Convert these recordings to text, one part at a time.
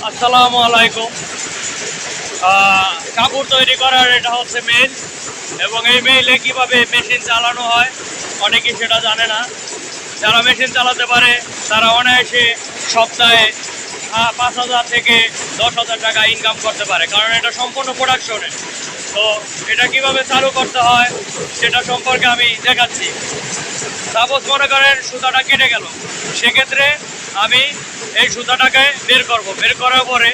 আসসালামু আলাইকুম। কাপড় তৈরি করার এটা হচ্ছে মেইল, এবং এই মেইলে কিভাবে মেশিন চালানো হয় অনেকেই সেটা জানে না। যারা মেশিন চালাতে পারে তারা অনায়াসে সপ্তাহে 5,000 থেকে 10,000 টাকা ইনকাম করতে পারে, কারণ এটা সম্পূর্ণ প্রোডাকশনে। তো এটা কিভাবে চালু করতে হয় সেটা সম্পর্কে আমি দেখাচ্ছি। সাপোজ মনে করেন সুতাটা কেটে গেল, সেক্ষেত্রে আমি এই সুতাটাকে বের করব। বের করার পরে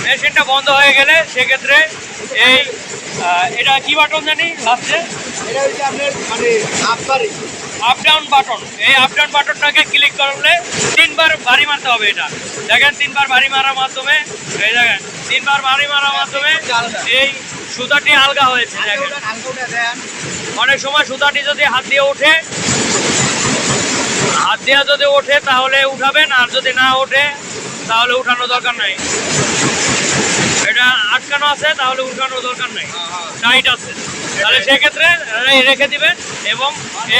মেশিনটা বন্ধ হয়ে গেলে সেক্ষেত্রে এই এটা কি বাটন জানি লাস্টে, এটা হচ্ছে আপনার মানে আপ ডাউন বাটন। এই আপ ডাউন বাটনটাকে ক্লিক করলে 3বার বাড়ি মারতে হবে। এটা দেখেন 3বার বাড়ি মারার মাধ্যমে, এই দেখেন 3বার বাড়ি মারার মাধ্যমে এই সুতাটি আলগা হয়েছে। দেখেন অনেক সময় সুতাটি যদি হাত দিয়ে ওঠে, তাহলে উঠাবেন, আর যদি না ওঠে তাহলে উঠানোর দরকার নাই। এটা আটকানো আছে তাহলে উঠানোর দরকার নাই, টাইট আছে, তাহলে সেক্ষেত্রে রেখে দিবেন এবং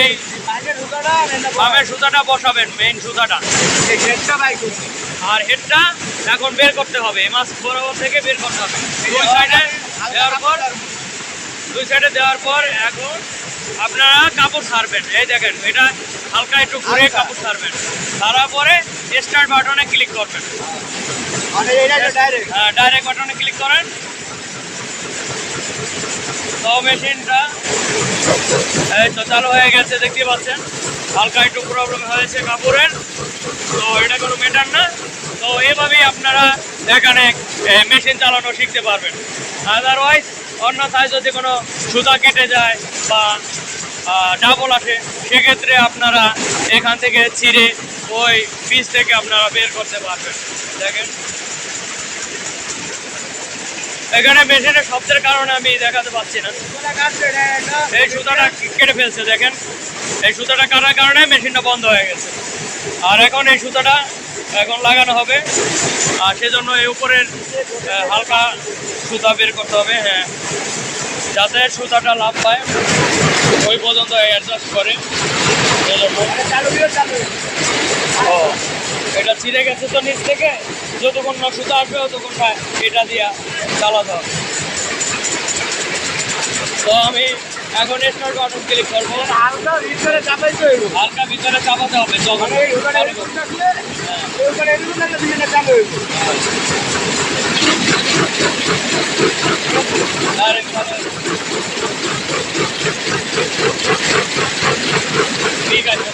এই বামের সুতাটা বসাবেন, মেইন সুতাটা। আর হেডটা এখন বের করতে হবে, মাছ বরাবর থেকে বের করতে হবে। দুই সাইডে দেওয়ার পর এখন আপনারা কাপড় ছাড়বেন। এই দেখেন এটা হালকা একটু ঘুরে কাপড় ছাড়বেন, ছাড়ার পরে স্টার্ট বাটনে ক্লিক করবেন। ডাইরেক্ট বাটনে ক্লিক করেন। তো মেশিনটা এই তো চালু হয়ে গেছে, দেখতে পাচ্ছেন। হালকা একটু প্রবলেম হয়েছে কাপড়ের, তো এটা কোনো ম্যাটার না। তো এভাবেই আপনারা এখানে মেশিন চালানো শিখতে পারবেন। আদারওয়াইজ অন্যথায় যদি কোনো সুতা কেটে যায় বা ডাবল আসে, সেক্ষেত্রে আপনারা এখান থেকে ছিঁড়ে ওই পিস থেকে আপনারা বের করতে পারবেন। দেখেন এখানে মেশিনের শব্দের কারণে আমি দেখাতে পাচ্ছি না। এই সুতাটা কেটে ফেলছে, দেখেন এই সুতাটা কাটার কারণে মেশিনটা বন্ধ হয়ে গেছে। আর এখন এই সুতাটা এখন লাগানো হবে, আর সেজন্য এই উপরের হালকা সুতা বের করতে হবে, হ্যাঁ, যাতে সুতাটা লাভ পায় ওই পর্যন্ত অ্যাডজাস্ট করে। ও এটা ছিঁড়ে গেছে তো নিচ থেকে, যতক্ষণ না সুতা আসবে ততক্ষণ এটা দিয়া চালাতে হবে। তো আমি এখন স্টার্ট বাটন ক্লিক করবো। হালকা ভিতরে চাপাতে হবে, তখন ঠিক আছে।